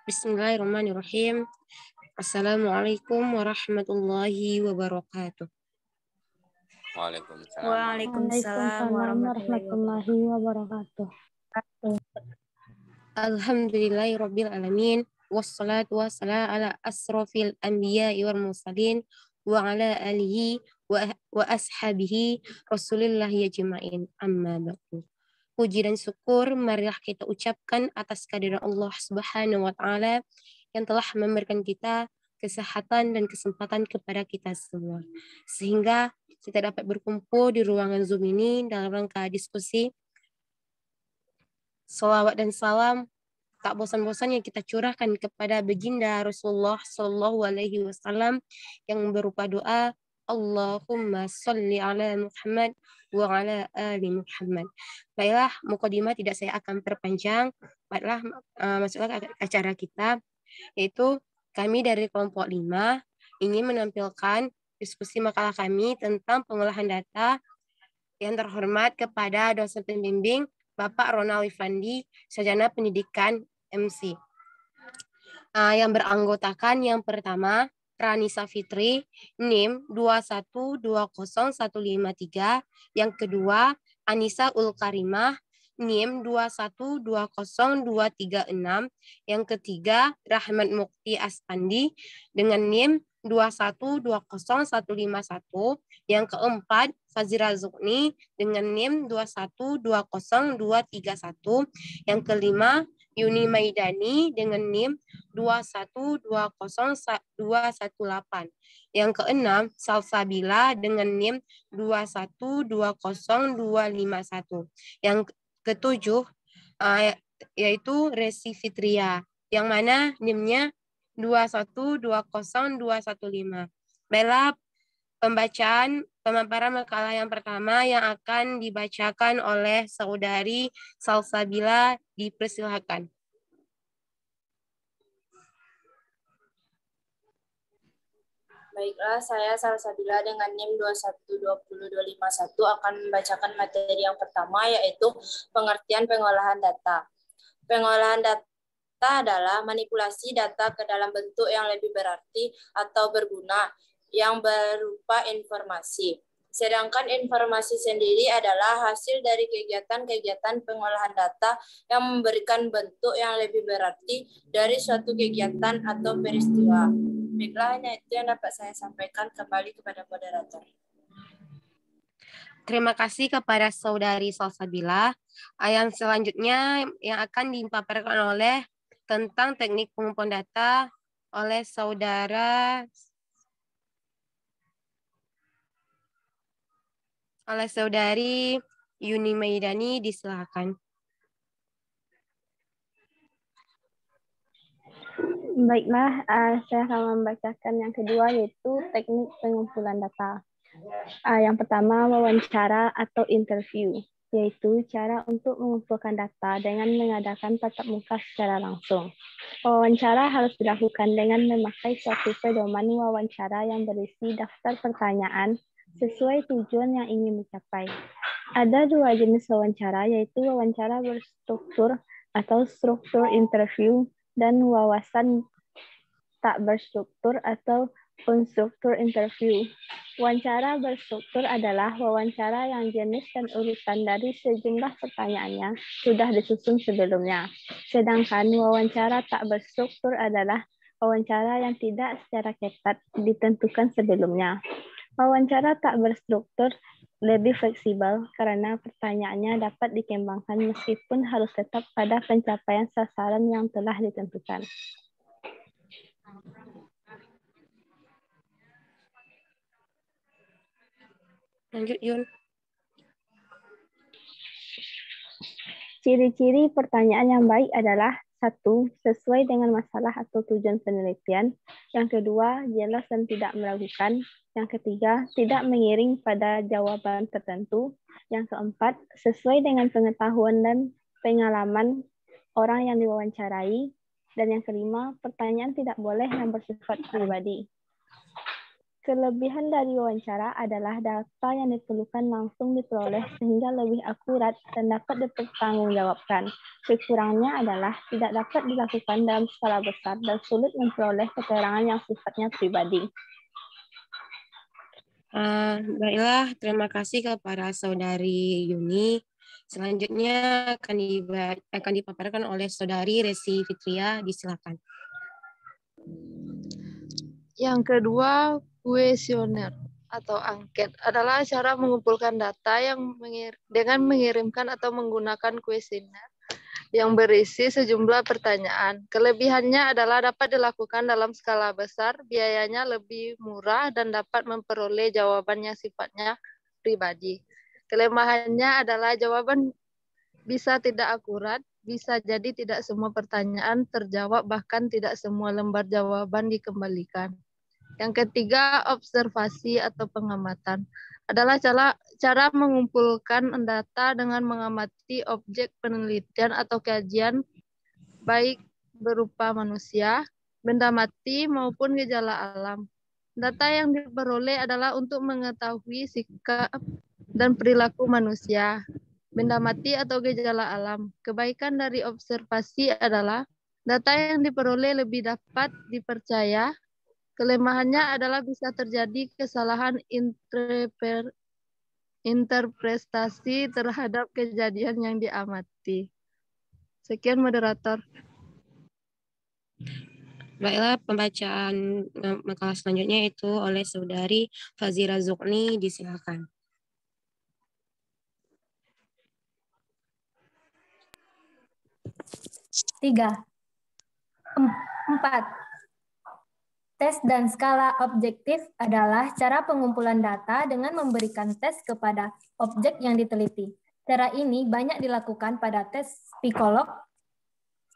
Bismillahirrahmanirrahim. Assalamualaikum warahmatullahi wabarakatuh. Waalaikumsalam. Waalaikumsalam warahmatullahi wabarakatuh. Alhamdulillahirabbil alamin wassalatu wassalamu ala asrofil anbiya'i wal mursalin wa ala alihi wa ashabihi rasulillahi ajma'in. Amma ba'du. Puji dan syukur marilah kita ucapkan atas kehadiran Allah Subhanahu wa taala yang telah memberikan kita kesehatan dan kesempatan kepada kita semua, sehingga kita dapat berkumpul di ruangan Zoom ini dalam rangka diskusi. Salawat dan salam tak bosan-bosannya kita curahkan kepada baginda Rasulullah Shallallahu Alaihi Wasallam yang berupa doa Allahumma sholli ala Muhammad wa ala ali Muhammad. Baiklah, mukadimah tidak saya akan perpanjang. Baiklah, masuklah ke acara kita, yaitu kami dari kelompok 5 ingin menampilkan diskusi makalah kami tentang pengolahan data yang terhormat kepada dosen pembimbing Bapak Ronald Ifandi, Sarjana Pendidikan MC. Yang beranggotakan yang pertama Ranisa Fitri, NIM 2120153. Yang kedua Anissa Ulkarimah, NIM 2120236. Yang ketiga Rahmat Mukti Aspandi dengan NIM 2120151. Yang keempat Fazira Zukni dengan NIM 2120231. Yang kelima Yuni Maidani dengan NIM 2120218. Yang keenam Salsabila dengan NIM 2120251. Yang ketujuh yaitu Resi Fitria yang mana NIM-nya 2120215. Baiklah, pemaparan makalah yang pertama yang akan dibacakan oleh Saudari Salsabila, dipersilakan. Baiklah, saya Salsabila dengan NIM 2120251 akan membacakan materi yang pertama, yaitu pengertian pengolahan data. Pengolahan data adalah manipulasi data ke dalam bentuk yang lebih berarti atau berguna yang berupa informasi. Sedangkan informasi sendiri adalah hasil dari kegiatan-kegiatan pengolahan data yang memberikan bentuk yang lebih berarti dari suatu kegiatan atau peristiwa. Baiklah, hanya itu yang dapat saya sampaikan. Kembali kepada moderator. Terima kasih kepada Saudari Salsabila. Yang selanjutnya yang akan dipaparkan oleh tentang teknik pengumpulan data oleh Saudari Yuni Maidani, disilakan. Baiklah, saya akan membacakan yang kedua, yaitu teknik pengumpulan data. Yang pertama, wawancara atau interview, yaitu cara untuk mengumpulkan data dengan mengadakan tatap muka secara langsung. Wawancara harus dilakukan dengan memakai suatu pedoman wawancara yang berisi daftar pertanyaan sesuai tujuan yang ingin dicapai. Ada dua jenis wawancara, yaitu wawancara berstruktur atau struktur interview dan wawasan tak berstruktur atau unstruktur interview. Wawancara berstruktur adalah wawancara yang jenis dan urutan dari sejumlah pertanyaannya sudah disusun sebelumnya. Sedangkan wawancara tak berstruktur adalah wawancara yang tidak secara ketat ditentukan sebelumnya. Wawancara tak berstruktur lebih fleksibel karena pertanyaannya dapat dikembangkan meskipun harus tetap pada pencapaian sasaran yang telah ditentukan. Lanjut, Yun. Ciri-ciri pertanyaan yang baik adalah: 1. Sesuai dengan masalah atau tujuan penelitian. Yang kedua, jelas dan tidak meragukan. Yang ketiga, tidak mengiring pada jawaban tertentu. Yang keempat, sesuai dengan pengetahuan dan pengalaman orang yang diwawancarai. Dan yang kelima, pertanyaan tidak boleh yang bersifat pribadi. Kelebihan dari wawancara adalah data yang diperlukan langsung diperoleh sehingga lebih akurat dan dapat dipertanggungjawabkan. Kekurangannya adalah tidak dapat dilakukan dalam skala besar dan sulit memperoleh keterangan yang sifatnya pribadi. Baiklah, terima kasih kepada Saudari Yuni. Selanjutnya akan dipaparkan oleh Saudari Resi Fitria. Disilakan. Yang kedua, kuesioner atau angket adalah cara mengumpulkan data yang dengan mengirimkan atau menggunakan kuesioner yang berisi sejumlah pertanyaan. Kelebihannya adalah dapat dilakukan dalam skala besar, biayanya lebih murah, dan dapat memperoleh jawaban yang sifatnya pribadi. Kelemahannya adalah jawaban bisa tidak akurat, bisa jadi tidak semua pertanyaan terjawab, bahkan tidak semua lembar jawaban dikembalikan. Yang ketiga, observasi atau pengamatan adalah cara mengumpulkan data dengan mengamati objek penelitian atau kajian, baik berupa manusia, benda mati, maupun gejala alam. Data yang diperoleh adalah untuk mengetahui sikap dan perilaku manusia, benda mati, atau gejala alam. Kebaikan dari observasi adalah data yang diperoleh lebih dapat dipercaya. Kelemahannya adalah bisa terjadi kesalahan interpretasi terhadap kejadian yang diamati. Sekian moderator. Baiklah, pembacaan makalah selanjutnya itu oleh Saudari Fazira Zukni. Disilakan. Tiga. 4. Tes dan skala objektif adalah cara pengumpulan data dengan memberikan tes kepada objek yang diteliti. Cara ini banyak dilakukan pada tes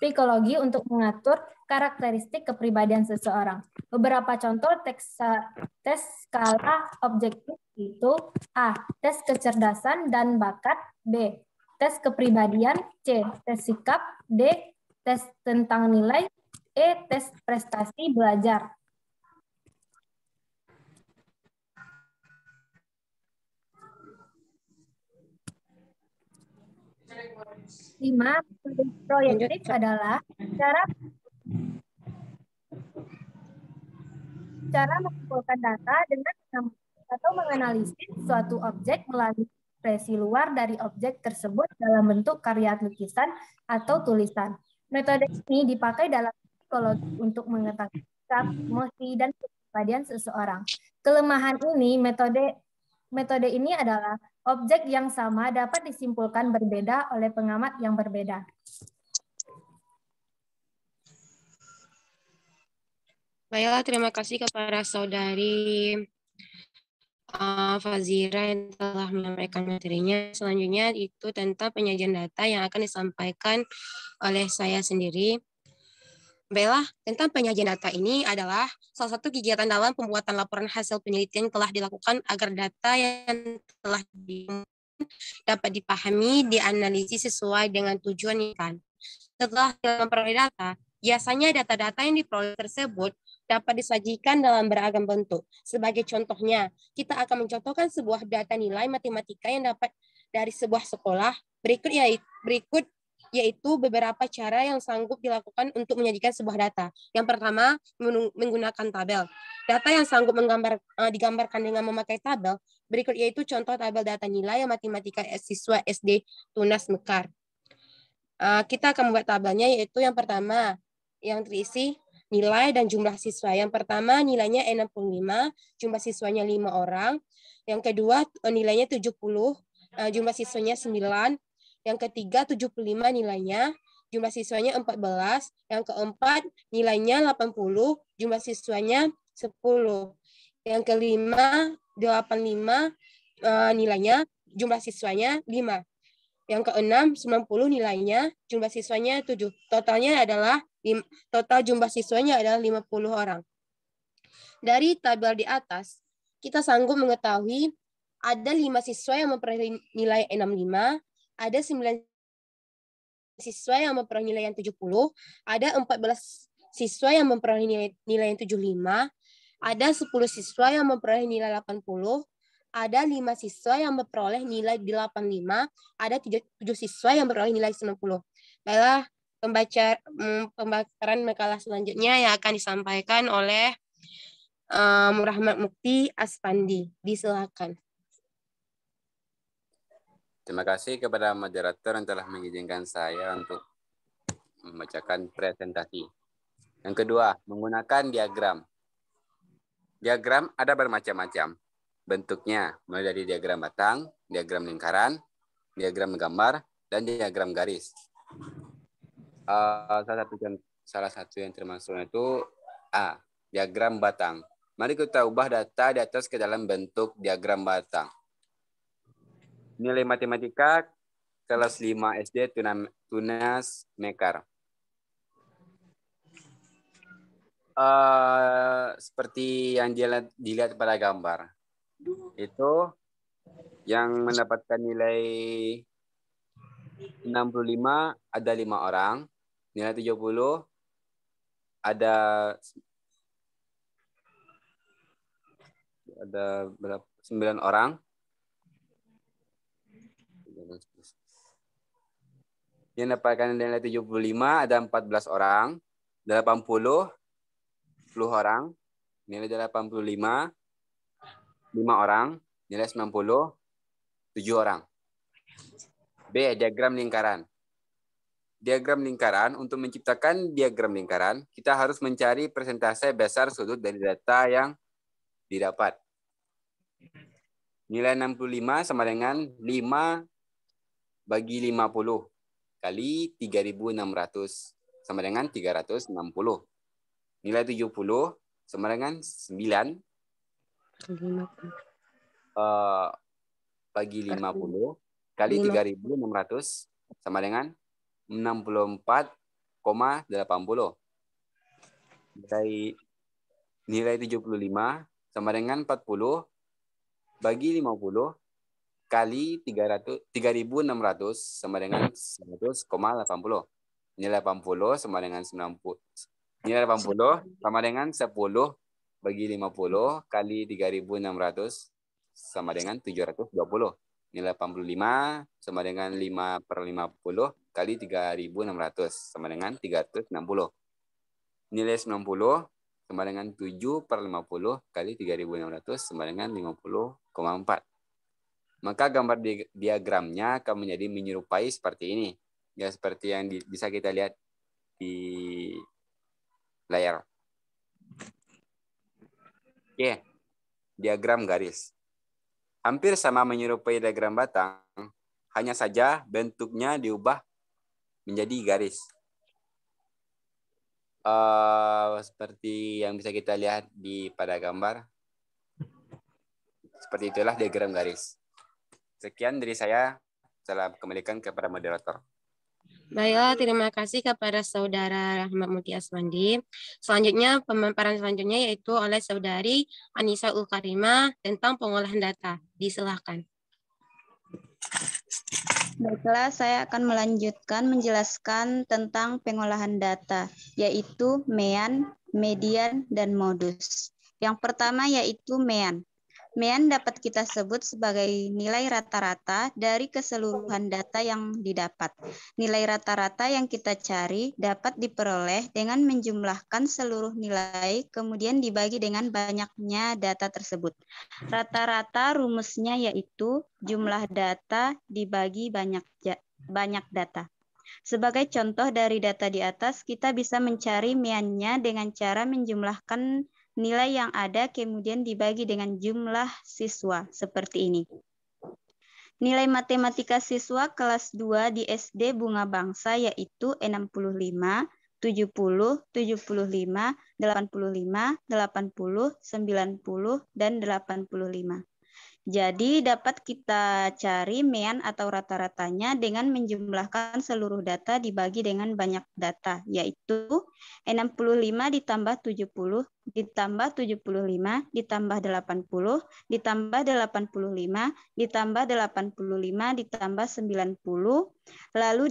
psikologi untuk mengatur karakteristik kepribadian seseorang. Beberapa contoh tes skala objektif itu: A. Tes kecerdasan dan bakat. B. Tes kepribadian. C. Tes sikap. D. Tes tentang nilai. E. Tes prestasi belajar. 5. Proyektif adalah cara mengumpulkan data dengan atau menganalisis suatu objek melalui ekspresi luar dari objek tersebut dalam bentuk karya lukisan atau tulisan. Metode ini dipakai dalam psikologi untuk mengetahui sikap, emosi, dan kepribadian seseorang. Kelemahan ini, metode ini adalah objek yang sama dapat disimpulkan berbeda oleh pengamat yang berbeda. Baiklah, terima kasih kepada Saudari Fazira yang telah menyampaikan materinya. Selanjutnya itu tentang penyajian data yang akan disampaikan oleh saya sendiri. Baiklah, tentang penyajian data ini adalah salah satu kegiatan dalam pembuatan laporan hasil penelitian telah dilakukan agar data yang telah dapat dipahami, dianalisis sesuai dengan tujuan yang kan. Setelah memperoleh data, biasanya data-data yang diperoleh tersebut dapat disajikan dalam beragam bentuk. Sebagai contohnya, kita akan mencontohkan sebuah data nilai matematika yang dapat dari sebuah sekolah. Berikut yaitu beberapa cara yang sanggup dilakukan untuk menyajikan sebuah data. Yang pertama, menggunakan tabel. Data yang sanggup digambarkan dengan memakai tabel, berikut yaitu contoh tabel data nilai matematika siswa SD Tunas Mekar. Kita akan membuat tabelnya, yaitu yang pertama, yang terisi nilai dan jumlah siswa. Yang pertama nilainya 65, jumlah siswanya 5 orang. Yang kedua nilainya 70, jumlah siswanya 9. Yang ketiga 75 nilainya, jumlah siswanya 14. Yang keempat nilainya 80, jumlah siswanya 10. Yang kelima 85 nilainya, jumlah siswanya 5. Yang keenam 90 nilainya, jumlah siswanya 7. Total jumlah siswanya adalah 50 orang. Dari tabel di atas, kita sanggup mengetahui ada 5 siswa yang memperoleh nilai 65, ada 9 siswa yang memperoleh nilai yang 70, ada 14 siswa yang memperoleh nilai yang 75, Ada 10 siswa yang memperoleh nilai 80, ada 5 siswa yang memperoleh nilai 85, ada 7 siswa yang memperoleh nilai 90. Baiklah, pembacaan makalah selanjutnya yang akan disampaikan oleh Rahmat Mukti Aspandi. Disilakan. Terima kasih kepada moderator yang telah mengizinkan saya untuk membacakan presentasi. Yang kedua, menggunakan diagram. Diagram ada bermacam-macam bentuknya, mulai dari diagram batang, diagram lingkaran, diagram gambar, dan diagram garis. Salah satu yang termasuk itu A, diagram batang. Mari kita ubah data di atas ke dalam bentuk diagram batang. Nilai matematika kelas 5 SD Tunas Mekar. Seperti yang dilihat pada gambar. Itu yang mendapatkan nilai 65 ada 5 orang. Nilai 70 ada berapa? 9 orang. Yang dapatkan nilai 75 ada 14 orang, 80 10 orang, nilai 85 5 orang, nilai 90 7 orang. B, diagram lingkaran. Diagram lingkaran, untuk menciptakan diagram lingkaran, kita harus mencari persentase besar sudut dari data yang didapat. Nilai 65 sama dengan 5 bagi 50 kali 3.600 sama dengan 360. Nilai 70 sama dengan 9 bagi 50 kali 3.600 sama dengan 64,80. Nilai 75 sama dengan 40 bagi 50 kali 3.600 sama dengan 100,80. Nilai 80 sama dengan 90. Nilai 80 sama dengan 10 bagi 50 kali 3.600 sama dengan 720. Nilai 85 sama dengan 5/50 kali 3.600 sama dengan 360. Nilai 90 sama dengan 7/50 kali 3.600 sama dengan 50,4. Maka gambar diagramnya akan menjadi menyerupai seperti ini. Ya, seperti yang bisa kita lihat di layar. Oke, diagram garis. Hampir sama menyerupai diagram batang, hanya saja bentuknya diubah menjadi garis. Seperti yang bisa kita lihat pada gambar. Seperti itulah diagram garis. Sekian dari saya. Saya kembalikan kepada moderator. Baiklah, terima kasih kepada Saudara Rahmat Mukti Aspandi. Selanjutnya, pemaparan selanjutnya yaitu oleh Saudari Anissa Ulkarima tentang pengolahan data. Disilahkan. Baiklah, saya akan melanjutkan menjelaskan tentang pengolahan data, yaitu MEAN, median, dan modus. Yang pertama yaitu MEAN. MEAN dapat kita sebut sebagai nilai rata-rata dari keseluruhan data yang didapat. Nilai rata-rata yang kita cari dapat diperoleh dengan menjumlahkan seluruh nilai, kemudian dibagi dengan banyaknya data tersebut. Rata-rata rumusnya yaitu jumlah data dibagi banyak data. Sebagai contoh dari data di atas, kita bisa mencari MEAN-nya dengan cara menjumlahkan nilai yang ada kemudian dibagi dengan jumlah siswa seperti ini. Nilai matematika siswa kelas 2 di SD Bunga Bangsa yaitu 65, 70, 75, 85, 80, 90, 90, dan 85. Jadi dapat kita cari MEAN atau rata-ratanya dengan menjumlahkan seluruh data dibagi dengan banyak data, yaitu 65 ditambah 70, ditambah 75, ditambah 80, ditambah 85, ditambah 85, ditambah 90, lalu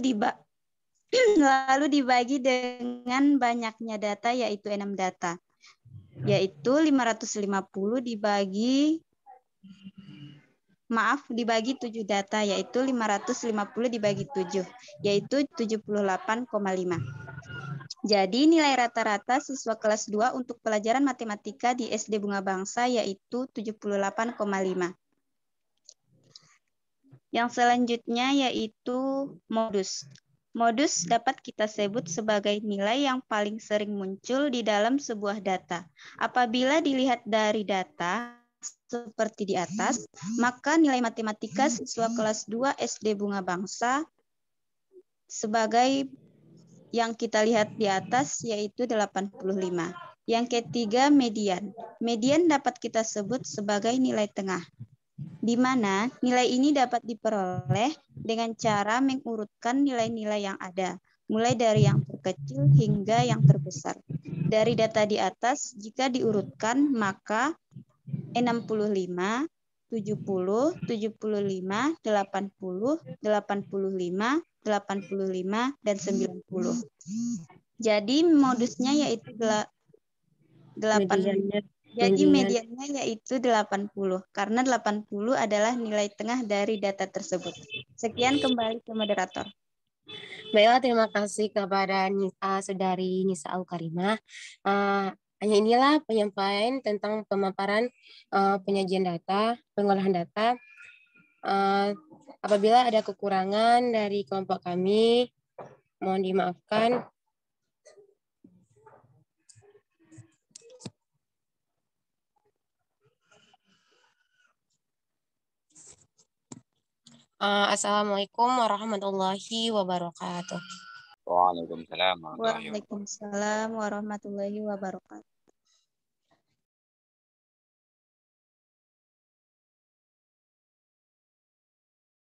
dibagi dengan banyaknya data, yaitu 6 data. yaitu 550 dibagi 7 data, yaitu 550 dibagi 7, yaitu 78,5. Jadi nilai rata-rata siswa kelas 2 untuk pelajaran matematika di SD Bunga Bangsa yaitu 78,5. Yang selanjutnya yaitu modus. Modus dapat kita sebut sebagai nilai yang paling sering muncul di dalam sebuah data. Apabila dilihat dari data seperti di atas, maka nilai matematika siswa kelas 2 SD Bunga Bangsa sebagai yang kita lihat di atas yaitu 85. Yang ketiga, median. Median dapat kita sebut sebagai nilai tengah, di mana nilai ini dapat diperoleh dengan cara mengurutkan nilai-nilai yang ada, mulai dari yang terkecil hingga yang terbesar. Dari data di atas, jika diurutkan, maka 65, 70, 75, 80, 85, 85, dan 90. Jadi modusnya yaitu 8. Jadi mediannya yaitu 80, karena 80 adalah nilai tengah dari data tersebut. Sekian, kembali ke moderator. Baiklah, terima kasih kepada Saudari Nisa Al-Karimah. Hanya inilah penyampaian tentang pemaparan penyajian data, pengolahan data. Apabila ada kekurangan dari kelompok kami, mohon dimaafkan. Assalamualaikum warahmatullahi wabarakatuh. Waalaikumsalam warahmatullahi wabarakatuh.